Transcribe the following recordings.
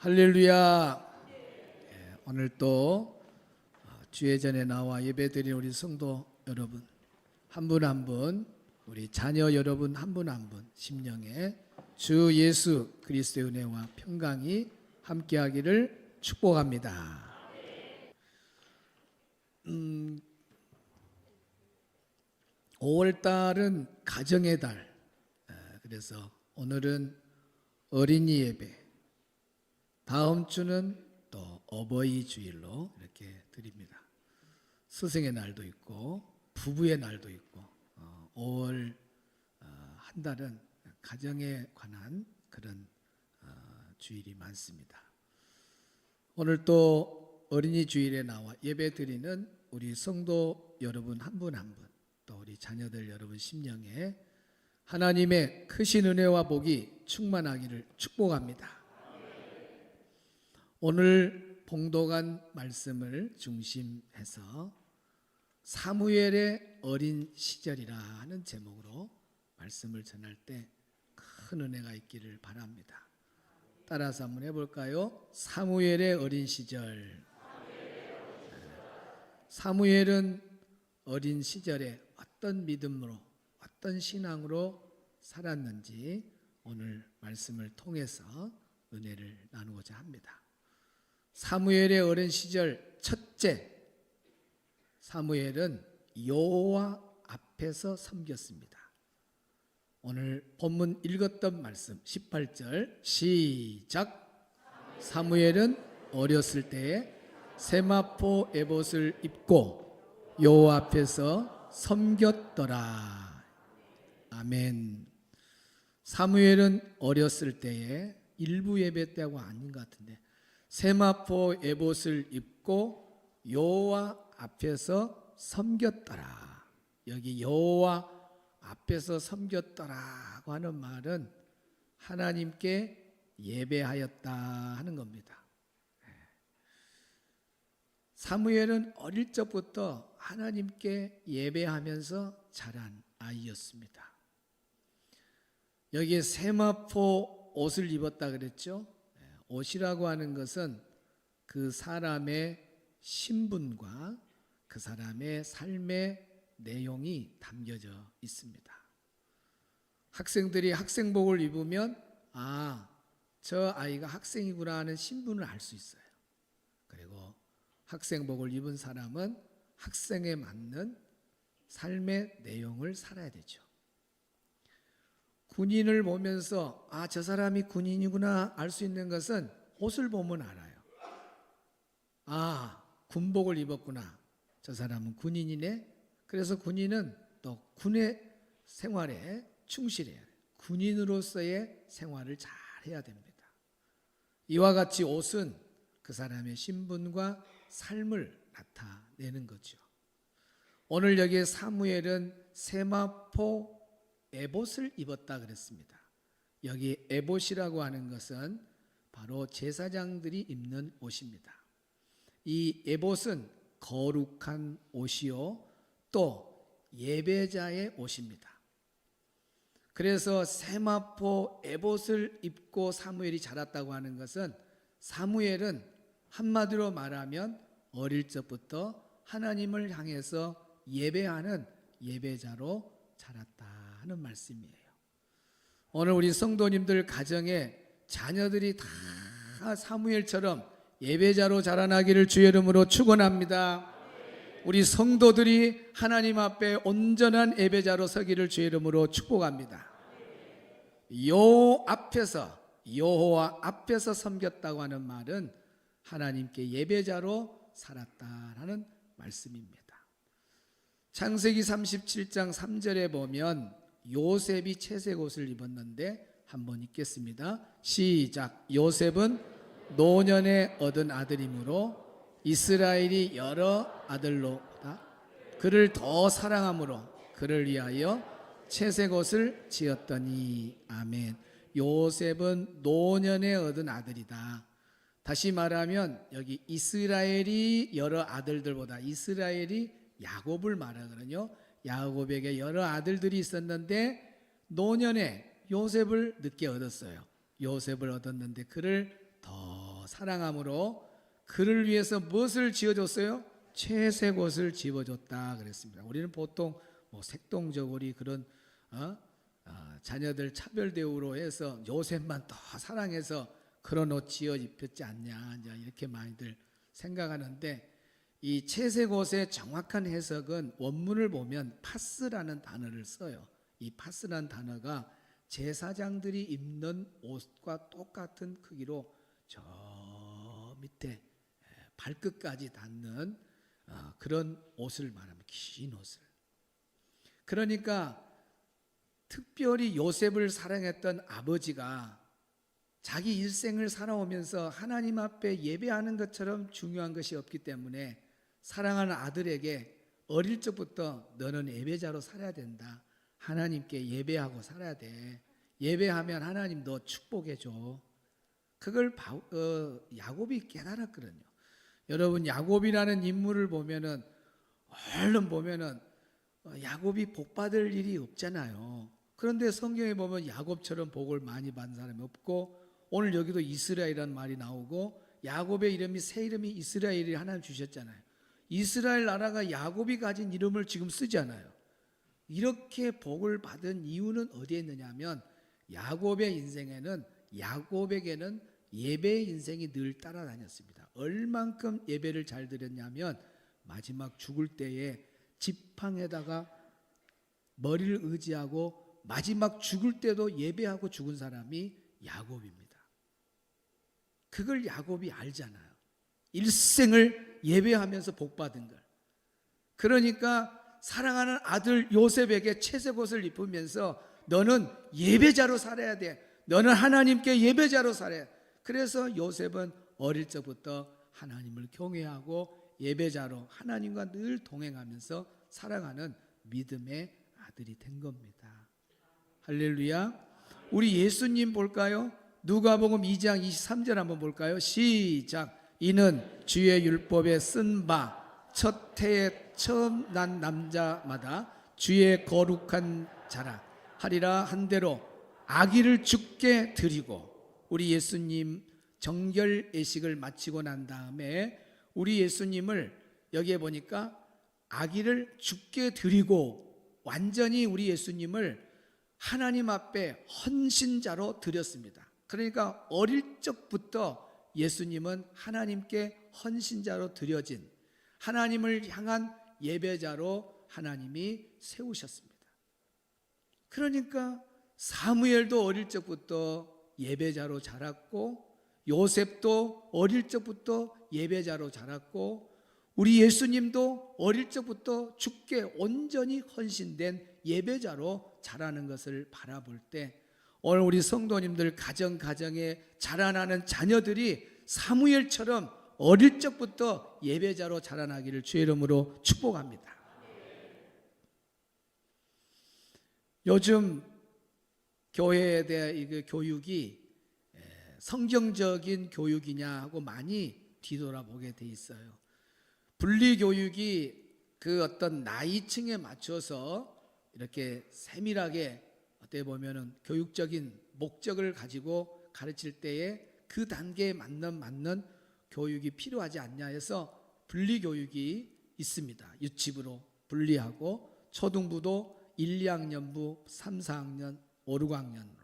할렐루야. 오늘 또 주의 전에 나와 예배드린 우리 성도 여러분 한 분 한 분, 우리 자녀 여러분 한 분 한 분 심령에 주 예수 그리스도의 은혜와 평강이 함께하기를 축복합니다. 5월 달은 가정의 달. 그래서 오늘은 어린이 예배, 다음 주는 또 어버이 주일로 이렇게 드립니다. 스승의 날도 있고 부부의 날도 있고 5월 한 달은 가정에 관한 그런 주일이 많습니다. 오늘 또 어린이 주일에 나와 예배 드리는 우리 성도 여러분 한 분 한 분, 또 우리 자녀들 여러분 심령에 하나님의 크신 은혜와 복이 충만하기를 축복합니다. 오늘 봉독한 말씀을 중심해서 사무엘의 어린 시절이라 하는 제목으로 말씀을 전할 때 큰 은혜가 있기를 바랍니다. 따라서 한번 해볼까요? 사무엘의 어린 시절. 사무엘은 어린 시절에 어떤 믿음으로, 어떤 신앙으로 살았는지 오늘 말씀을 통해서 은혜를 나누고자 합니다. 사무엘의 어린 시절 첫째, 사무엘은 여호와 앞에서 섬겼습니다. 오늘 본문 읽었던 말씀 18절 시작. 사무엘은 어렸을 때에 세마포 에봇을 입고 여호와 앞에서 섬겼더라. 아멘. 사무엘은 어렸을 때에 일부 예배 때하고 아닌 것 같은데 세마포 에봇을 입고 여호와 앞에서 섬겼더라. 여기 여호와 앞에서 섬겼더라고 하는 말은 하나님께 예배하였다 하는 겁니다. 사무엘은 어릴 적부터 하나님께 예배하면서 자란 아이였습니다. 여기에 세마포 옷을 입었다 그랬죠. 옷이라고 하는 것은 그 사람의 신분과 그 사람의 삶의 내용이 담겨져 있습니다. 학생들이 학생복을 입으면 저 아이가 학생이구나 하는 신분을 알 수 있어요. 그리고 학생복을 입은 사람은 학생에 맞는 삶의 내용을 살아야 되죠. 군인을 보면서 저 사람이 군인이구나 알 수 있는 것은 옷을 보면 알아요. 군복을 입었구나. 저 사람은 군인이네. 그래서 군인은 또 군의 생활에 충실해야 돼요. 군인으로서의 생활을 잘 해야 됩니다. 이와 같이 옷은 그 사람의 신분과 삶을 나타내는 거죠. 오늘 여기에 사무엘은 세마포 에봇을 입었다 그랬습니다. 여기 에봇이라고 하는 것은 바로 제사장들이 입는 옷입니다. 이 에봇은 거룩한 옷이요 또 예배자의 옷입니다. 그래서 세마포 에봇을 입고 사무엘이 자랐다고 하는 것은 사무엘은 한마디로 말하면 어릴 적부터 하나님을 향해서 예배하는 예배자로 자랐다 하는 말씀이에요. 오늘 우리 성도님들 가정에 자녀들이 다 사무엘처럼 예배자로 자라나기를 주의 이름으로 축원합니다. 우리 성도들이 하나님 앞에 온전한 예배자로 서기를 주의 이름으로 축복합니다. 여호와 앞에서 섬겼다고 하는 말은 하나님께 예배자로 살았다라는 말씀입니다. 창세기 37장 3절에 보면 요셉이 채색 옷을 입었는데 한번 읽겠습니다. 시작. 요셉은 노년에 얻은 아들이므로 이스라엘이 여러 아들로보다 그를 더 사랑함으로 그를 위하여 채색 옷을 지었더니. 아멘. 요셉은 노년에 얻은 아들이다. 다시 말하면 여기 이스라엘이 여러 아들들보다, 이스라엘이 야곱을 말하거든요. 야곱에게 여러 아들들이 있었는데 노년에 요셉을 늦게 얻었어요. 요셉을 얻었는데 그를 더 사랑함으로 그를 위해서 무엇을 지어줬어요? 채색 옷을 집어줬다 그랬습니다. 우리는 보통 색동저고리 그런 자녀들 차별 대우로 해서 요셉만 더 사랑해서 그런 옷 지어 입혔지 않냐 이렇게 많이들 생각하는데, 이 채색 옷의 정확한 해석은 원문을 보면 파스라는 단어를 써요. 이 파스라는 단어가 제사장들이 입는 옷과 똑같은 크기로 저 밑에 발끝까지 닿는 그런 옷을 말합니다. 긴 옷을. 그러니까 특별히 요셉을 사랑했던 아버지가 자기 일생을 살아오면서 하나님 앞에 예배하는 것처럼 중요한 것이 없기 때문에 사랑하는 아들에게 어릴 적부터 너는 예배자로 살아야 된다. 하나님께 예배하고 살아야 돼. 예배하면 하나님 너 축복해 줘. 그걸 야곱이 깨달았거든요. 여러분, 야곱이라는 인물을 보면은 얼른 보면은 야곱이 복 받을 일이 없잖아요. 그런데 성경에 보면 야곱처럼 복을 많이 받은 사람이 없고, 오늘 여기도 이스라엘이라는 말이 나오고, 야곱의 이름이 새 이름이 이스라엘이 하나님 주셨잖아요. 이스라엘 나라가 야곱이 가진 이름을 지금 쓰잖아요. 이렇게 복을 받은 이유는 어디에 있느냐 하면, 야곱의 인생에는, 야곱에게는 예배의 인생이 늘 따라다녔습니다. 얼만큼 예배를 잘 드렸냐면 마지막 죽을 때에 지팡에다가 머리를 의지하고 마지막 죽을 때도 예배하고 죽은 사람이 야곱입니다. 그걸 야곱이 알잖아요. 일생을 예배하면서 복받은 걸. 그러니까 사랑하는 아들 요셉에게 채색 옷을 입으면서 너는 예배자로 살아야 돼. 너는 하나님께 예배자로 살아야 돼. 그래서 요셉은 어릴 적부터 하나님을 경외하고 예배자로 하나님과 늘 동행하면서 살아가는 믿음의 아들이 된 겁니다. 할렐루야. 우리 예수님 볼까요? 누가복음 2장 23절 한번 볼까요? 시작. 이는 주의 율법에 쓴 바 첫 해에 처음 난 남자마다 주의 거룩한 자라 하리라 한 대로 아기를 죽게 드리고, 우리 예수님 정결 예식을 마치고 난 다음에 우리 예수님을 여기에 보니까 아기를 죽게 드리고 완전히 우리 예수님을 하나님 앞에 헌신자로 드렸습니다. 그러니까 어릴 적부터 예수님은 하나님께 헌신자로 드려진 하나님을 향한 예배자로 하나님이 세우셨습니다. 그러니까 사무엘도 어릴 적부터 예배자로 자랐고, 요셉도 어릴 적부터 예배자로 자랐고, 우리 예수님도 어릴 적부터 주께 온전히 헌신된 예배자로 자라는 것을 바라볼 때, 오늘 우리 성도님들 가정에 자라나는 자녀들이 사무엘처럼 어릴 적부터 예배자로 자라나기를 주의 이름으로 축복합니다. 요즘 교회에 대한 이 교육이 성경적인 교육이냐 하고 많이 뒤돌아보게 돼 있어요. 분리교육이 그 어떤 나이층에 맞춰서 이렇게 세밀하게 어떻게 보면은 교육적인 목적을 가지고 가르칠 때에 그 단계에 맞는 교육이 필요하지 않냐 해서 분리교육이 있습니다. 유치부로 분리하고 초등부도 1, 2학년부, 3, 4학년, 5, 6학년으로,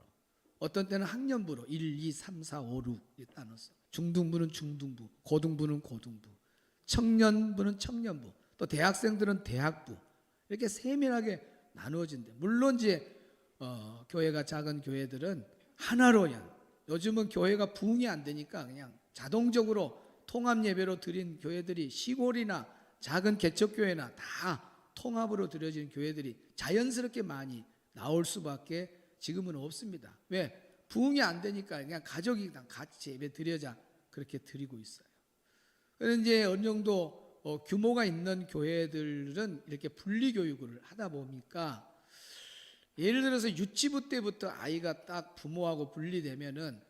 어떤 때는 학년부로 1, 2, 3, 4, 5, 6 나눠서, 중등부는 중등부, 고등부는 고등부, 청년부는 청년부, 또 대학생들은 대학부, 이렇게 세밀하게 나누어진대. 물론 이제 교회가 작은 교회들은 하나로, 요즘은 교회가 부흥이 안 되니까 그냥 자동적으로 통합 예배로 드린 교회들이, 시골이나 작은 개척교회나 다 통합으로 드려진 교회들이 자연스럽게 많이 나올 수밖에 지금은 없습니다. 왜? 부흥이 안 되니까 그냥 가족이 같이 예배 드려자 그렇게 드리고 있어요. 그런데 이제 어느 정도 규모가 있는 교회들은 이렇게 분리교육을 하다 보니까, 예를 들어서 유치부 때부터 아이가 딱 부모하고 분리되면은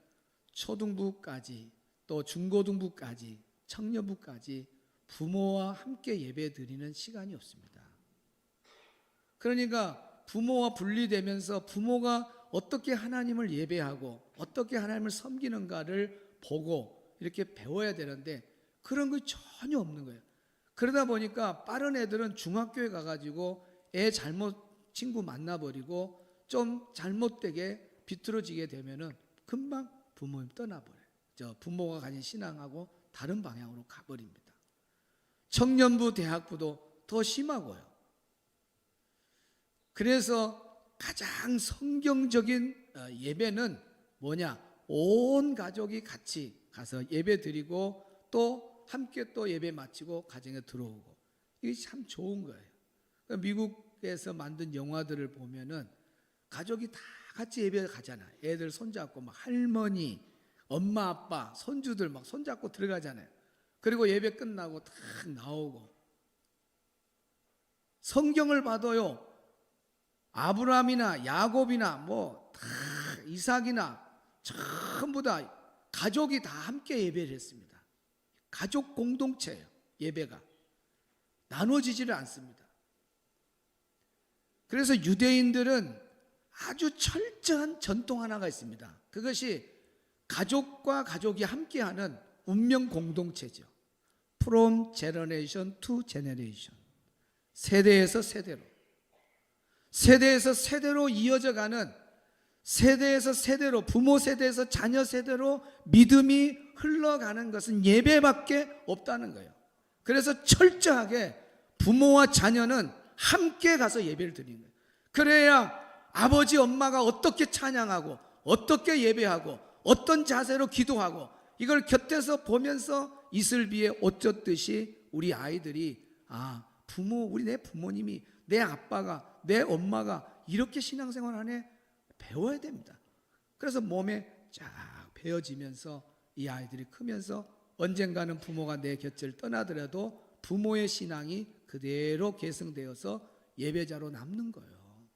초등부까지 또 중고등부까지 청년부까지 부모와 함께 예배 드리는 시간이 없습니다. 그러니까 부모와 분리되면서 부모가 어떻게 하나님을 예배하고 어떻게 하나님을 섬기는가를 보고 이렇게 배워야 되는데 그런 거 전혀 없는 거예요. 그러다 보니까 빠른 애들은 중학교에 가가지고 애 잘못 친구 만나버리고 좀 잘못되게 비틀어지게 되면은 금방 부모님 떠나버려요. 부모가 가진 신앙하고 다른 방향으로 가버립니다. 청년부, 대학부도 더 심하고요. 그래서 가장 성경적인 예배는 뭐냐? 온 가족이 같이 가서 예배 드리고 또 함께 또 예배 마치고 가정에 들어오고, 이게 참 좋은 거예요. 미국에서 만든 영화들을 보면은 가족이 다 같이 예배 가잖아요. 애들 손잡고 막 할머니, 엄마, 아빠, 손주들 막 손잡고 들어가잖아요. 그리고 예배 끝나고 다 나오고. 성경을 봐도요, 아브라함이나 야곱이나 뭐 다 이삭이나 전부 다 가족이 다 함께 예배를 했습니다. 가족 공동체예요. 예배가 나눠지지를 않습니다. 그래서 유대인들은 아주 철저한 전통 하나가 있습니다. 그것이 가족과 가족이 함께하는 운명 공동체죠. From generation to generation, 세대에서 세대로, 세대에서 세대로 이어져가는, 세대에서 세대로, 부모 세대에서 자녀 세대로 믿음이 흘러가는 것은 예배밖에 없다는 거예요. 그래서 철저하게 부모와 자녀는 함께 가서 예배를 드리는 거예요. 그래야 아버지 엄마가 어떻게 찬양하고 어떻게 예배하고 어떤 자세로 기도하고 이걸 곁에서 보면서 이슬비에 옷 젖듯이 우리 아이들이 우리 내 부모님이, 내 아빠가, 내 엄마가 이렇게 신앙생활 하네, 배워야 됩니다. 그래서 몸에 쫙 배어지면서 이 아이들이 크면서 언젠가는 부모가 내 곁을 떠나더라도 부모의 신앙이 그대로 계승되어서 예배자로 남는 거예요.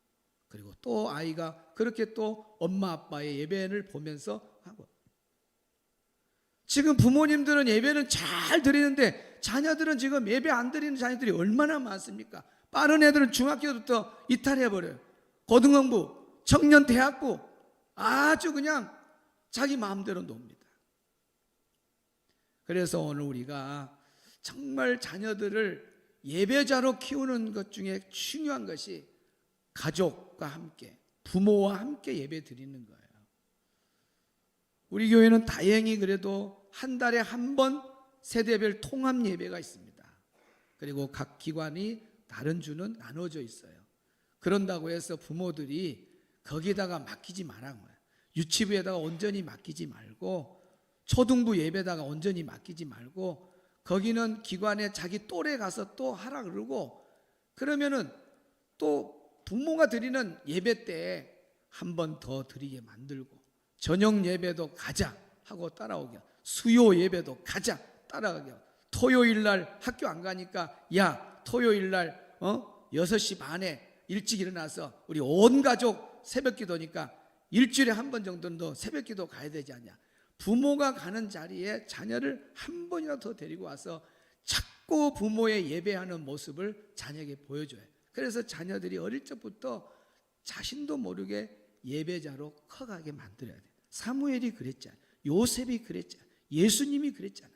그리고 또 아이가 그렇게 또 엄마 아빠의 예배를 보면서 하고, 지금 부모님들은 예배는 잘 드리는데 자녀들은 지금 예배 안 드리는 자녀들이 얼마나 많습니까? 빠른 애들은 중학교부터 이탈해버려요. 고등학부, 청년 대학부 아주 그냥 자기 마음대로 놉니다. 그래서 오늘 우리가 정말 자녀들을 예배자로 키우는 것 중에 중요한 것이 가족과 함께, 부모와 함께 예배 드리는 거예요. 우리 교회는 다행히 그래도 한 달에 한 번 세대별 통합 예배가 있습니다. 그리고 각 기관이 다른 주는 나눠져 있어요. 그런다고 해서 부모들이 거기다가 맡기지 말라는 거예요. 유치부에다가 온전히 맡기지 말고, 초등부 예배다가 온전히 맡기지 말고, 거기는 기관에 자기 또래 가서 또 하라 그러고, 그러면은 또 부모가 드리는 예배 때 한 번 더 드리게 만들고, 저녁 예배도 가자 하고 따라오게, 수요 예배도 가자 따라가게, 토요일 날 학교 안 가니까 야 토요일 날 6시 반에 일찍 일어나서 우리 온 가족 새벽 기도니까 일주일에 한 번 정도는 더 새벽 기도 가야 되지 않냐. 부모가 가는 자리에 자녀를 한 번이라도 더 데리고 와서 자꾸 부모의 예배하는 모습을 자녀에게 보여줘요. 그래서 자녀들이 어릴 적부터 자신도 모르게 예배자로 커가게 만들어야 돼요. 사무엘이 그랬잖아요. 요셉이 그랬잖아요. 예수님이 그랬잖아요.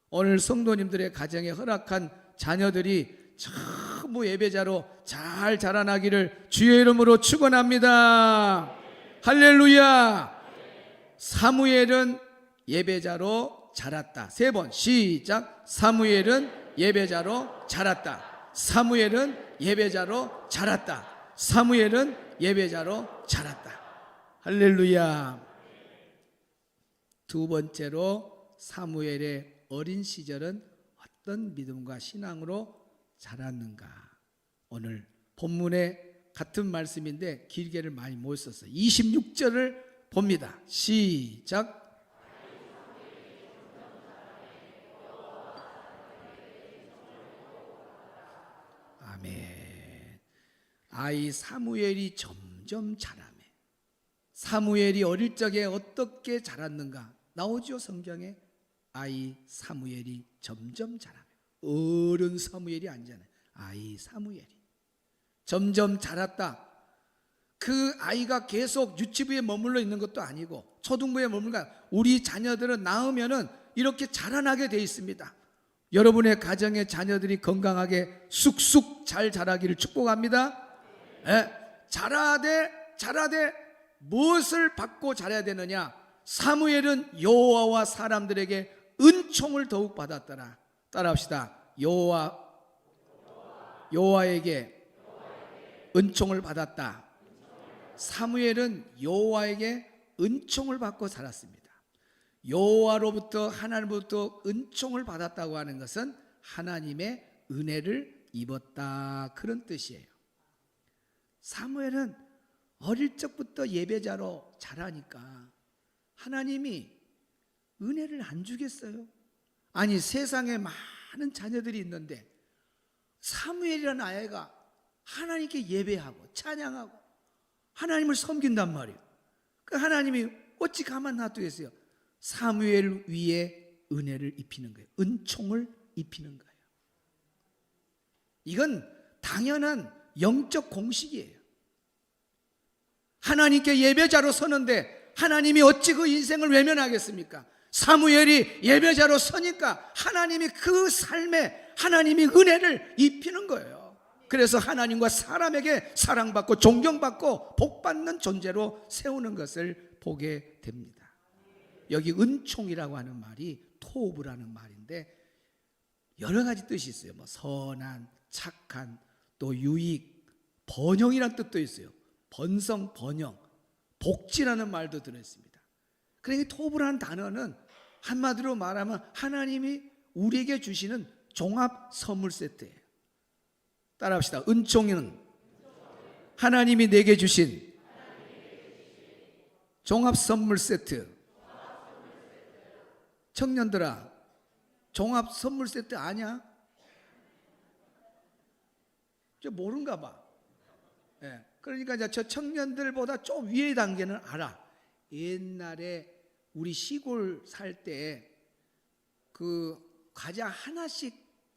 오늘 성도님들의 가정에 허락한 자녀들이 전부 예배자로 잘 자라나기를 주의 이름으로 축원합니다. 할렐루야. 사무엘은 예배자로 자랐다. 3번 시작. 사무엘은 예배자로 자랐다. 사무엘은 예배자로 자랐다. 사무엘은 예배자로 자랐다. 할렐루야. 두 번째로 사무엘의 어린 시절은 어떤 믿음과 신앙으로 자랐는가. 오늘 본문에 같은 말씀인데 길게를 많이 못 썼어요. 26절을 봅니다. 시작. 아멘. 아이 사무엘이 점점 자라매. 사무엘이 어릴 적에 어떻게 자랐는가 나오죠, 성경에. 아이 사무엘이 점점 자라매. 어른 사무엘이 아니잖아요. 아이 사무엘이 점점 자랐다. 그 아이가 계속 유치부에 머물러 있는 것도 아니고 초등부에 머물러, 우리 자녀들은 낳으면은 이렇게 자라나게 돼 있습니다. 여러분의 가정의 자녀들이 건강하게 쑥쑥 잘 자라기를 축복합니다. 자라되 무엇을 받고 자라야 되느냐? 사무엘은 여호와와 사람들에게 은총을 더욱 받았더라. 따라합시다. 여호와에게 은총을 받았다. 사무엘은 여호와에게 은총을 받고 살았습니다. 여호와로부터, 하나님으로부터 은총을 받았다고 하는 것은 하나님의 은혜를 입었다, 그런 뜻이에요. 사무엘은 어릴 적부터 예배자로 자라니까 하나님이 은혜를 안 주겠어요? 아니, 세상에 많은 자녀들이 있는데 사무엘이라는 아이가 하나님께 예배하고 찬양하고 하나님을 섬긴단 말이에요. 그 하나님이 어찌 가만 놔두겠어요? 사무엘 위에 은혜를 입히는 거예요. 은총을 입히는 거예요. 이건 당연한 영적 공식이에요. 하나님께 예배자로 서는데 하나님이 어찌 그 인생을 외면하겠습니까? 사무엘이 예배자로 서니까 하나님이 그 삶에 하나님이 은혜를 입히는 거예요. 그래서 하나님과 사람에게 사랑받고 존경받고 복받는 존재로 세우는 것을 보게 됩니다. 여기 은총이라고 하는 말이 토브라는 말인데 여러 가지 뜻이 있어요. 뭐 선한, 착한, 또 유익, 번영이라는 뜻도 있어요. 번성, 번영, 복지라는 말도 들어있습니다. 그러니까 토브라는 단어는 한마디로 말하면 하나님이 우리에게 주시는 종합 선물 세트예요. 따라합시다. 은총은 하나님이 내게 주신 종합 선물 세트. 청년들아, 종합 선물 세트 아냐? 저 모른가 봐. 그러니까 이제 저 청년들보다 좀 위의 단계는 알아. 옛날에 우리 시골 살 때 그 과자 하나씩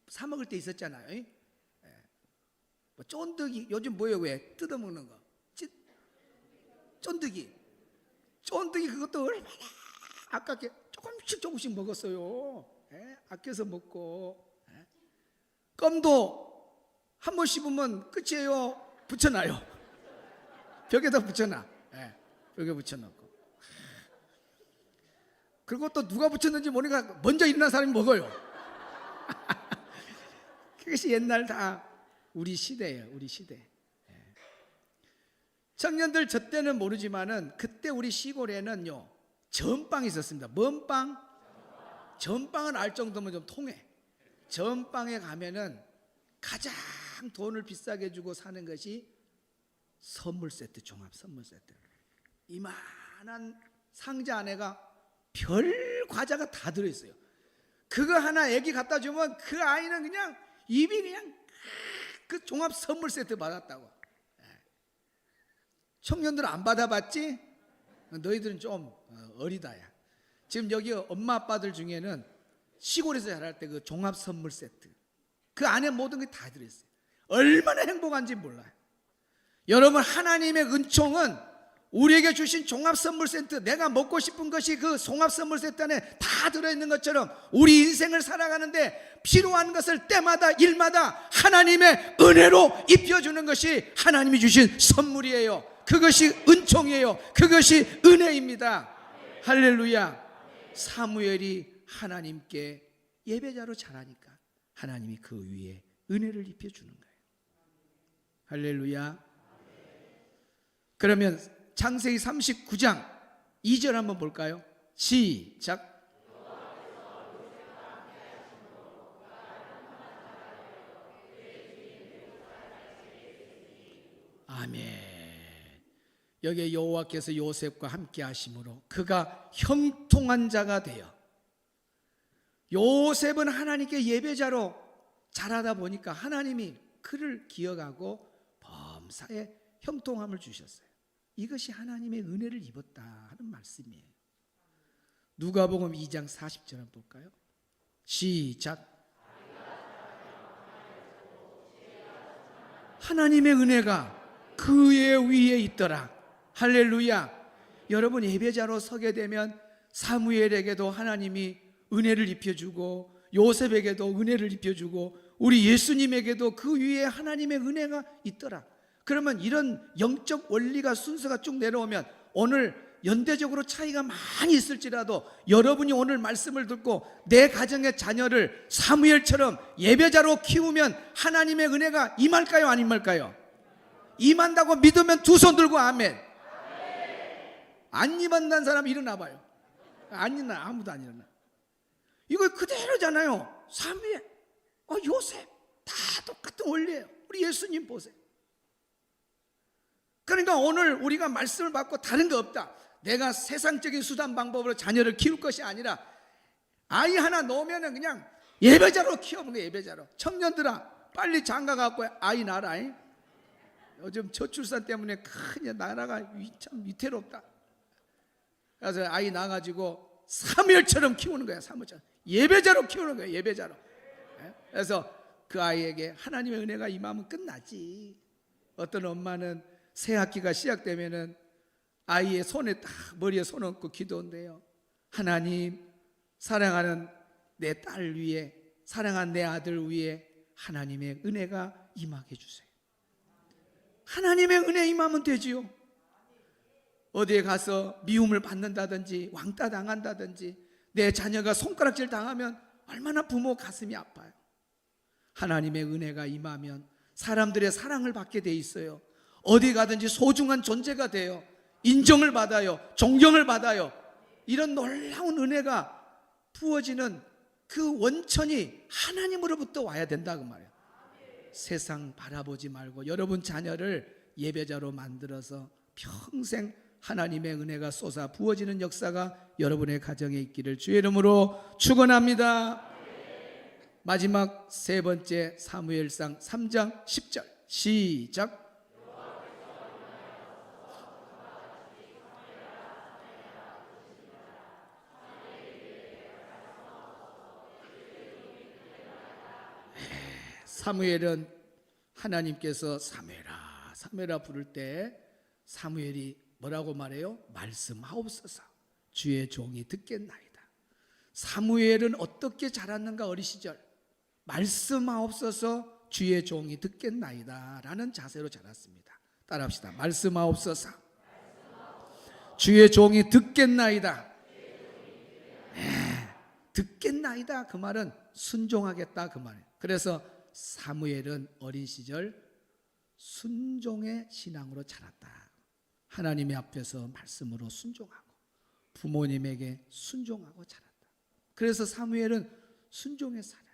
사 먹을 때 있었잖아요. 뭐 쫀득이, 요즘 뭐예요? 왜 뜯어먹는 거? 쫀득이 그것도 얼마나 아깝게 조금씩 먹었어요. 아껴서 먹고. 껌도 한 번 씹으면 끝이에요? 붙여놔요. 벽에다 붙여놔. 벽에 붙여놓고. 그리고 또 누가 붙였는지 모르니까 먼저 일어난 사람이 먹어요. 그것이 옛날 다 우리 시대예요. 우리 시대. 청년들 저 때는 모르지만은 그때 우리 시골에는요 전빵이 있었습니다. 뭔 빵? 전빵을 알 정도면 좀 통해. 전빵에 가면은 가장 돈을 비싸게 주고 사는 것이 선물 세트, 종합 선물 세트. 이만한 상자 안에가 별 과자가 다 들어있어요. 그거 하나 애기 갖다 주면 그 아이는 그냥 입이 그냥 그 종합 선물 세트 받았다고. 청년들은 안 받아봤지? 너희들은 좀 어리다야. 지금 여기 엄마 아빠들 중에는 시골에서 자랄 때 그 종합 선물 세트, 그 안에 모든 게 다 들어있어요. 얼마나 행복한지 몰라요. 여러분, 하나님의 은총은 우리에게 주신 종합 선물 세트, 내가 먹고 싶은 것이 그 종합 선물 세트 안에 다 들어있는 것처럼 우리 인생을 살아가는데 필요한 것을 때마다 일마다 하나님의 은혜로 입혀주는 것이 하나님이 주신 선물이에요. 그것이 은총이에요. 그것이 은혜입니다. 할렐루야. 사무엘이 하나님께 예배자로 자라니까 하나님이 그 위에 은혜를 입혀주는 거예요. 할렐루야. 그러면 창세기 39장 2절 한번 볼까요? 시작. 아멘. 여기에 여호와께서 요셉과 함께 하심으로 그가 형통한 자가 되어, 요셉은 하나님께 예배자로 자라다 보니까 하나님이 그를 기억하고 범사에 형통함을 주셨어요. 이것이 하나님의 은혜를 입었다 하는 말씀이에요. 누가복음 2장 40절 한번 볼까요? 시작. 하나님의 은혜가 그의 위에 있더라. 할렐루야. 여러분, 예배자로 서게 되면 사무엘에게도 하나님이 은혜를 입혀주고 요셉에게도 은혜를 입혀주고 우리 예수님에게도 그 위에 하나님의 은혜가 있더라. 그러면 이런 영적 원리가 순서가 쭉 내려오면 오늘 연대적으로 차이가 많이 있을지라도 여러분이 오늘 말씀을 듣고 내 가정의 자녀를 사무엘처럼 예배자로 키우면 하나님의 은혜가 임할까요? 안 임할까요? 임한다고 믿으면 두 손 들고 아멘. 안 임한다는 사람 일어나 봐요. 안 일어나. 아무도 안 일어나. 이거 그대로잖아요. 사무엘, 요셉 다 똑같은 원리예요. 우리 예수님 보세요. 그러니까 오늘 우리가 말씀을 받고 다른 거 없다. 내가 세상적인 수단 방법으로 자녀를 키울 것이 아니라 아이 하나 놓으면 그냥 예배자로 키워보는 거예요. 예배자로. 청년들아 빨리 장가갖고 아이 낳아라. 요즘 저출산 때문에 큰 나라가 참 위태롭다. 그래서 아이 낳아가지고 사무엘처럼 키우는 거야. 사무엘처럼 예배자로 키우는 거예요. 예배자로. 그래서 그 아이에게 하나님의 은혜가 임하면 끝나지. 어떤 엄마는 새 학기가 시작되면은 아이의 손에 딱 머리에 손 얹고 기도한대요. 하나님, 사랑하는 내 딸 위에, 사랑하는 내 아들 위에 하나님의 은혜가 임하게 해주세요. 하나님의 은혜 임하면 되지요. 어디에 가서 미움을 받는다든지 왕따 당한다든지 내 자녀가 손가락질 당하면 얼마나 부모 가슴이 아파요. 하나님의 은혜가 임하면 사람들의 사랑을 받게 돼 있어요. 어디 가든지 소중한 존재가 돼요. 인정을 받아요. 존경을 받아요. 이런 놀라운 은혜가 부어지는 그 원천이 하나님으로부터 와야 된다 그 말이에요. 세상 바라보지 말고 여러분 자녀를 예배자로 만들어서 평생 하나님의 은혜가 쏟아 부어지는 역사가 여러분의 가정에 있기를 주의 이름으로 축원합니다. 마지막 세 번째 사무엘상 3장 10절 시작. 사무엘은 하나님께서 사무엘아 사무엘아 부를 때 사무엘이 뭐라고 말해요? 말씀하옵소서 주의 종이 듣겠나이다. 사무엘은 어떻게 자랐는가? 어린 시절 말씀하옵소서 주의 종이 듣겠나이다 라는 자세로 자랐습니다. 따라합시다. 말씀하옵소서 주의 종이 듣겠나이다. 듣겠나이다 그 말은 순종하겠다 그 말이에요. 그래서 사무엘은 어린 시절 순종의 신앙으로 자랐다. 하나님의 앞에서 말씀으로 순종하고 부모님에게 순종하고 자랐다. 그래서 사무엘은 순종의 사람.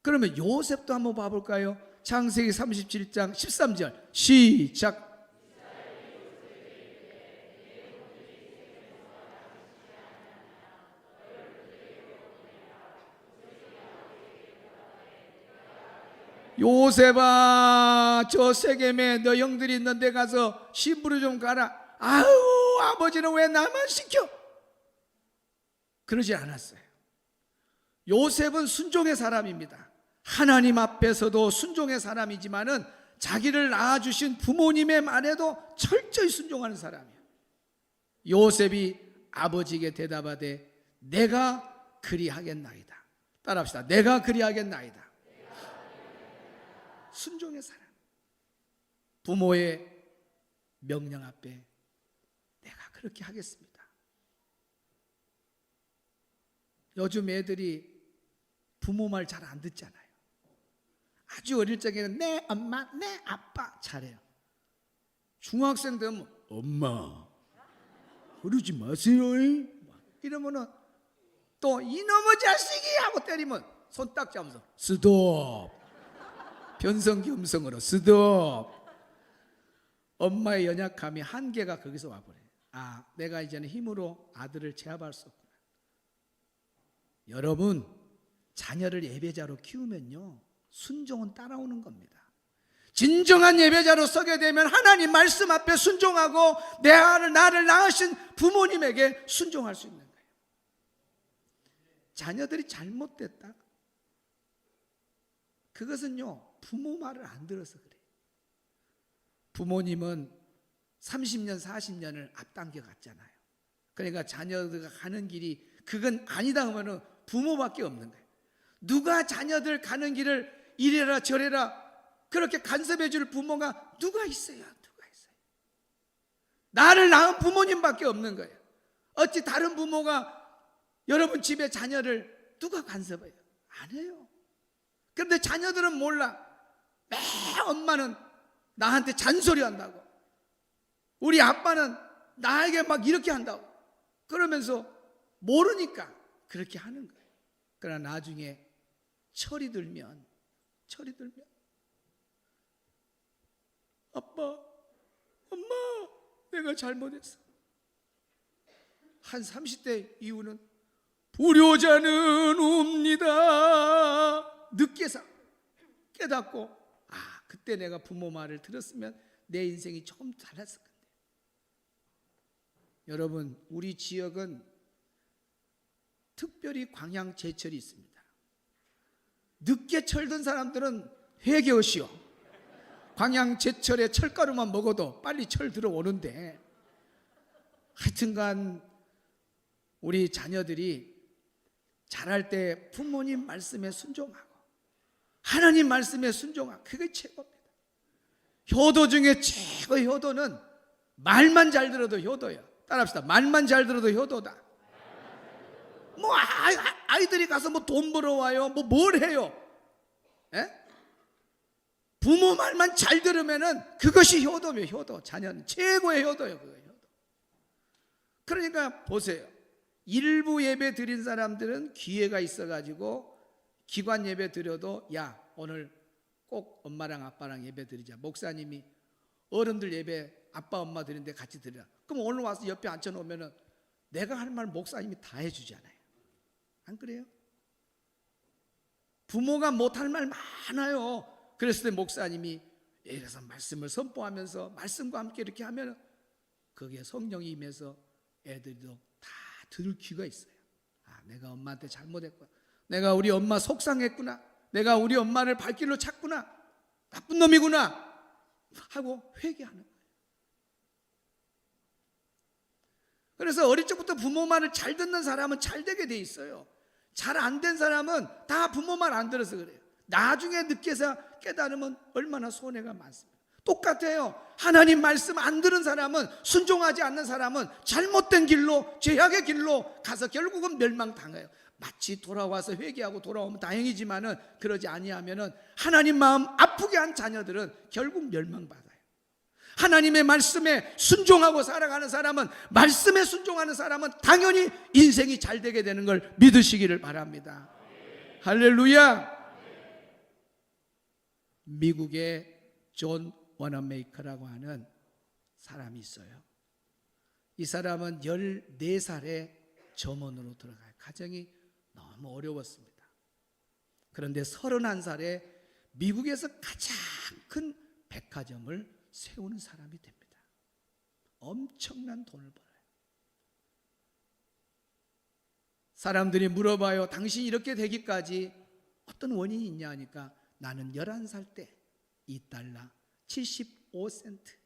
그러면 요셉도 한번 봐볼까요? 창세기 37장 13절 시작. 요셉아 저 세겜에 너 형들이 있는데 가서 신부로 좀 가라. 아우 아버지는 왜 나만 시켜? 그러지 않았어요. 요셉은 순종의 사람입니다. 하나님 앞에서도 순종의 사람이지만은 자기를 낳아주신 부모님의 말에도 철저히 순종하는 사람이에요. 요셉이 아버지에게 대답하되 내가 그리하겠나이다. 따라합시다. 내가 그리하겠나이다. 순종의 사람. 부모의 명령 앞에 내가 그렇게 하겠습니다. 요즘 애들이 부모 말 잘 안 듣잖아요. 아주 어릴 적에는 내 엄마, 내 아빠 잘해요. 중학생 되면 엄마 그러지 마세요 이러면은 또 이놈의 자식이 하고 때리면 손 딱 잡으면서 스톱. 변성겸성으로 스톱. 엄마의 연약함이 한계가 거기서 와버려요. 아, 내가 이제는 힘으로 아들을 제압할 수 없구나. 여러분 자녀를 예배자로 키우면요 순종은 따라오는 겁니다. 진정한 예배자로 서게 되면 하나님 말씀 앞에 순종하고 내 아를 나를 낳으신 부모님에게 순종할 수 있는 거예요. 자녀들이 잘못됐다? 그것은요 부모 말을 안 들어서 그래요. 부모님은 30년 40년을 앞당겨 갔잖아요. 그러니까 자녀들가 가는 길이 그건 아니다 하면은 부모밖에 없는 거예요. 누가 자녀들 가는 길을 이래라 저래라 그렇게 간섭해 줄 부모가 누가 있어요? 나를 낳은 부모님밖에 없는 거예요. 어찌 다른 부모가 여러분 집에 자녀를 누가 간섭해요? 안 해요. 그런데 자녀들은 몰라. 매 엄마는 나한테 잔소리 한다고, 우리 아빠는 나에게 막 이렇게 한다고 그러면서 모르니까 그렇게 하는 거예요. 그러나 나중에 철이 들면 아빠, 엄마, 내가 잘못했어. 한 30대 이후는 불효자는 옵니다. 늦게서 깨닫고 그때 내가 부모 말을 들었으면 내 인생이 조금 달랐을 건데. 여러분, 우리 지역은 특별히 광양 제철이 있습니다. 늦게 철든 사람들은 회개하시오. 광양 제철에 철가루만 먹어도 빨리 철 들어오는데, 하여튼간 우리 자녀들이 자랄 때 부모님 말씀에 순종하고 하나님 말씀에 순종하고, 그게 최고입니다. 효도 중에 최고의 효도는 말만 잘 들어도 효도예요. 따라합시다. 말만 잘 들어도 효도다. 뭐 아이들이 가서 뭐 돈 벌어와요, 뭐 뭘 해요? 에? 부모 말만 잘 들으면은 그것이 효도며, 효도. 자녀는 최고의 효도예요. 그거예요, 효도. 그러니까 보세요. 일부 예배 드린 사람들은 기회가 있어가지고 기관 예배 드려도 야, 오늘 꼭 엄마랑 아빠랑 예배 드리자. 목사님이 어른들 예배 아빠 엄마 드리는데 같이 드리라. 그럼 오늘 와서 옆에 앉혀놓으면은 내가 할 말 목사님이 다 해주잖아요. 안 그래요? 부모가 못할 말 많아요. 그랬을 때 목사님이 이래서 말씀을 선포하면서 말씀과 함께 이렇게 하면 거기에 성령이 임해서 애들도 다 들을 귀가 있어요. 내가 엄마한테 잘못했구나, 내가 우리 엄마 속상했구나, 내가 우리 엄마를 발길로 찾구나, 나쁜 놈이구나 하고 회개하는 거예요. 그래서 어릴 적부터 부모 말을 잘 듣는 사람은 잘 되게 돼 있어요. 잘 안 된 사람은 다 부모 말 안 들어서 그래요. 나중에 늦게서 깨달으면 얼마나 손해가 많습니다. 똑같아요. 하나님 말씀 안 들은 사람은, 순종하지 않는 사람은 잘못된 길로, 죄악의 길로 가서 결국은 멸망당해요. 마치 돌아와서 회개하고 돌아오면 다행이지만은 그러지 아니하면은 하나님 마음 아프게 한 자녀들은 결국 멸망받아요. 하나님의 말씀에 순종하고 살아가는 사람은, 말씀에 순종하는 사람은 당연히 인생이 잘 되게 되는 걸 믿으시기를 바랍니다. 할렐루야. 미국의 존 워너메이커라고 하는 사람이 있어요. 이 사람은 14살에 점원으로 들어가요. 가정이 너무 어려웠습니다. 그런데 31살에 미국에서 가장 큰 백화점을 세우는 사람이 됩니다. 엄청난 돈을 벌어요. 사람들이 물어봐요. 당신이 이렇게 되기까지 어떤 원인이 있냐 하니까, 나는 11살 때 $2 75센트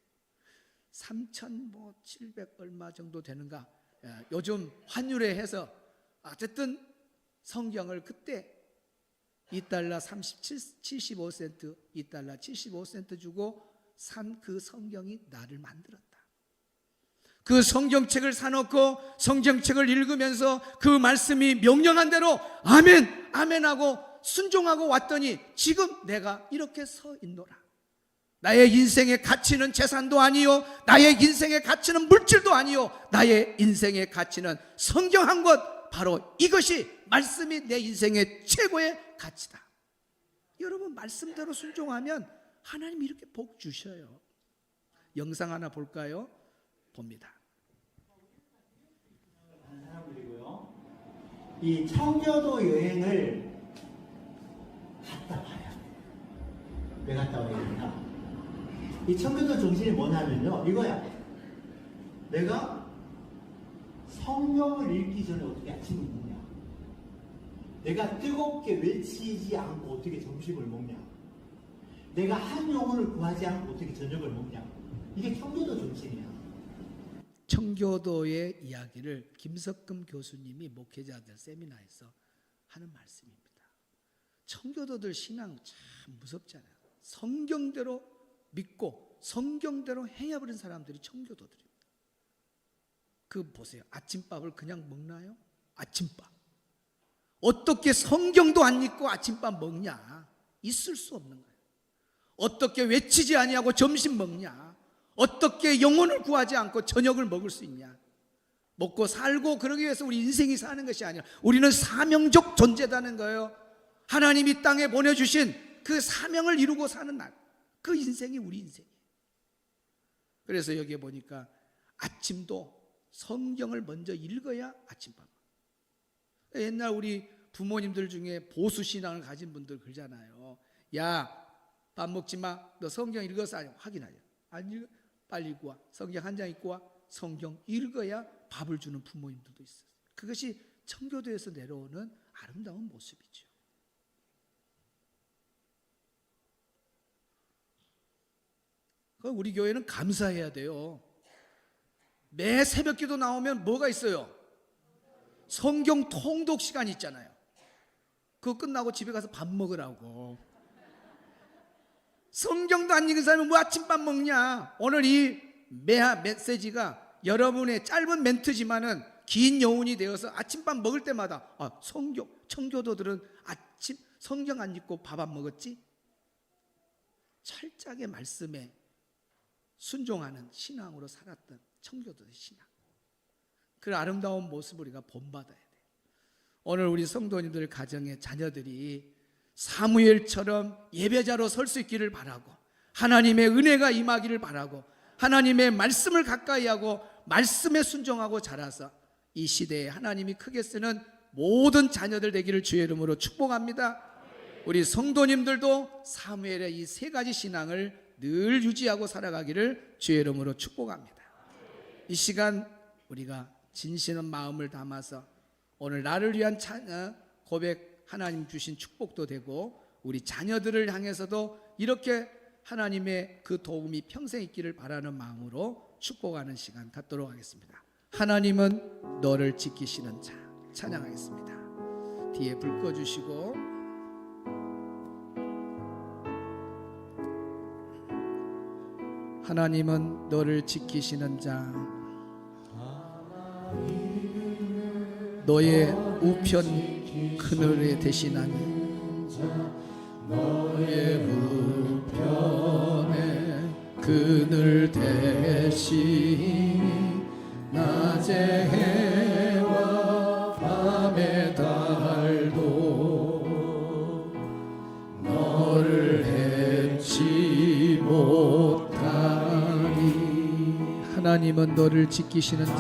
3,700 얼마 정도 되는가, 요즘 환율에 해서 어쨌든 성경을 그때 $2 75센트 $2 75센트 주고 산 그 성경이 나를 만들었다. 그 성경책을 사놓고 성경책을 읽으면서 그 말씀이 명령한 대로 아멘 아멘 하고 순종하고 왔더니 지금 내가 이렇게 서 있노라. 나의 인생의 가치는 재산도 아니요, 나의 인생의 가치는 물질도 아니요, 나의 인생의 가치는 성경 한 것, 바로 이것이 말씀이 내 인생의 최고의 가치다. 여러분, 말씀대로 순종하면 하나님이 이렇게 복 주셔요. 영상 하나 볼까요? 봅니다. 이 청교도 여행을 갔다 와야 돼. 왜 갔다 와야 되나? 이 청교도 정신이 뭐냐면요, 이거야. 내가 성경을 읽기 전에 어떻게 아침을 먹냐? 내가 뜨겁게 외치지 않고 어떻게 점심을 먹냐? 내가 한 영혼을 구하지 않고 어떻게 저녁을 먹냐? 이게 청교도 정신이야. 청교도의 이야기를 김석금 교수님이 목회자들 세미나에서 하는 말씀입니다. 청교도들 신앙 참 무섭잖아요. 성경대로 믿고 성경대로 행해버린 사람들이 청교도들입니다. 그 보세요. 아침밥을 그냥 먹나요? 아침밥. 어떻게 성경도 안 읽고 아침밥 먹냐? 있을 수 없는 거예요. 어떻게 외치지 아니하고 점심 먹냐? 어떻게 영혼을 구하지 않고 저녁을 먹을 수 있냐? 먹고 살고 그러기 위해서 우리 인생이 사는 것이 아니라 우리는 사명적 존재다는 거예요. 하나님이 땅에 보내주신 그 사명을 이루고 사는 날, 그 인생이 우리 인생이에요. 그래서 여기에 보니까 아침도 성경을 먼저 읽어야 아침밥. 옛날 우리 부모님들 중에 보수신앙을 가진 분들 그러잖아요. 야, 밥 먹지 마. 너 성경 읽어서 확인하자. 안 읽어? 빨리 읽고 와. 성경 한 장 읽고 와. 성경 읽어야 밥을 주는 부모님들도 있어요. 그것이 청교도에서 내려오는 아름다운 모습이죠. 우리 교회는 감사해야 돼요. 매 새벽기도 나오면 뭐가 있어요? 성경 통독 시간이 있잖아요. 그거 끝나고 집에 가서 밥 먹으라고. 성경도 안 읽은 사람은 뭐 아침밥 먹냐? 오늘 이 메시지가 여러분의 짧은 멘트지만은 긴 여운이 되어서 아침밥 먹을 때마다 청교도들은 아침 성경 안 읽고 밥 안 먹었지? 철저하게 말씀에 순종하는 신앙으로 살았던 청교도의 신앙, 그 아름다운 모습을 우리가 본받아야 돼요. 오늘 우리 성도님들 가정의 자녀들이 사무엘처럼 예배자로 설 수 있기를 바라고, 하나님의 은혜가 임하기를 바라고, 하나님의 말씀을 가까이 하고 말씀에 순종하고 자라서 이 시대에 하나님이 크게 쓰는 모든 자녀들 되기를 주의 이름으로 축복합니다. 우리 성도님들도 사무엘의 이 세 가지 신앙을 늘 유지하고 살아가기를 주의 이름으로 축복합니다. 이 시간 우리가 진실한 마음을 담아서 오늘 나를 위한 고백, 하나님 주신 축복도 되고 우리 자녀들을 향해서도 이렇게 하나님의 그 도움이 평생 있기를 바라는 마음으로 축복하는 시간 갖도록 하겠습니다. 하나님은 너를 지키시는 자, 찬양하겠습니다. 뒤에 불 꺼주시고, 하나님은 너를 지키시는 자, 너의 우편 그늘에 대신하니, 너의 우편에 그늘 대신 낮의 해와 밤의 달도 너를 해치 못하니. 하나님은 너를 지키시는 자,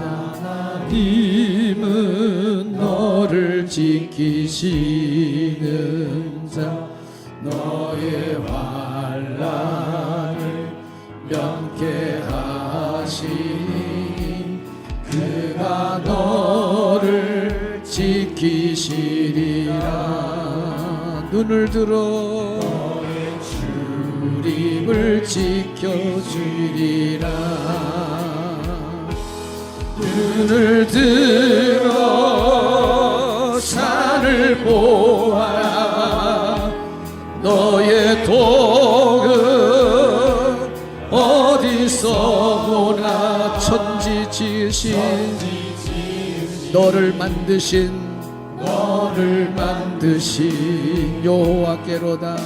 하나님은 너를 지키시는 자, 너의 환난을 면케하시니 그가 너를 지키시리라. 눈을 들어 너의 주림을 지켜주리라. 눈을 들어 산을 보아라. 너의 독은 어디서 보나. 천지 지으신 너를 만드신 여호와께로다.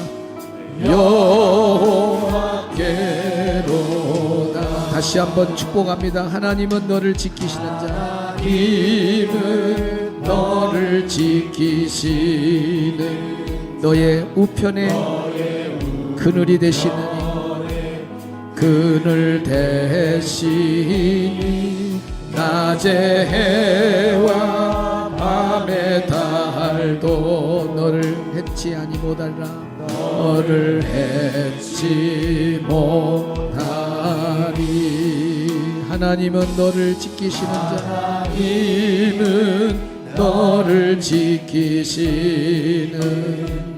여호와께로다. 다시 한번 축복합니다. 하나님은 너를 지키시는 자, 하나님은 너를 지키시는 너의 우편에 그늘이 되시느니 그늘 대신이 낮의 해와 밤의 달도 너를 해치 아니 못하리라. 너를 해치 못하리. 하나님은 너를 지키시는 자, 하나님은 너를 지키시는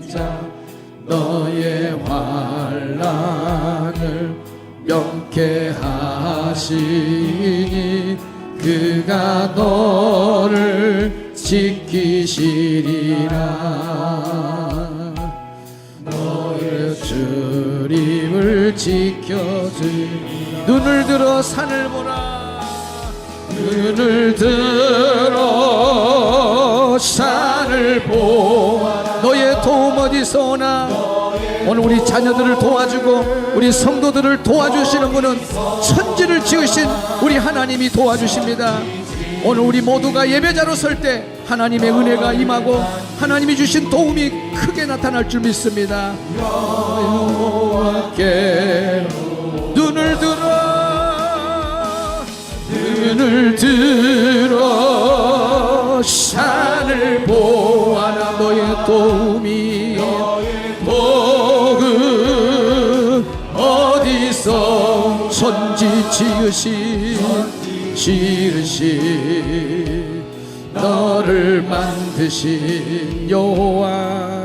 자, 너의 환난을 명케하시니 그가 너를 지키시리라. 너의 주림을 지켜주리. 눈을 들어 산을 보라. 눈을 들어 산을 보아라. 너의 도움 어디서 오나? 오늘 우리 자녀들을 도와주고 우리 성도들을 도와주시는 분은 천지를 지으신 우리 하나님이 도와주십니다. 오늘 우리 모두가 예배자로 설 때 하나님의 은혜가 임하고 하나님이 주신 도움이 크게 나타날 줄 믿습니다. 여호와께 눈을 들어 산을 보아라. 너의 도움이 어디서 천지 지으신 너를 만드신 여호와께.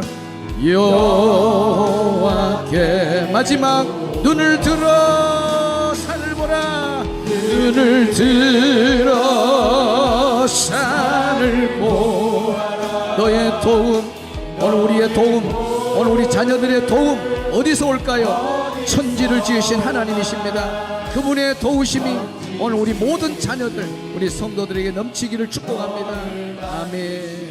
마지막 눈을 들어 산을 보라. 눈을 들어 산을 보아라. 너의 도움, 오늘 우리의 도움, 오늘 우리 자녀들의 도움 어디서 올까요? 천지를 지으신 하나님이십니다. 그분의 도우심이 오늘 우리 모든 자녀들, 우리 성도들에게 넘치기를 축복합니다. 아멘.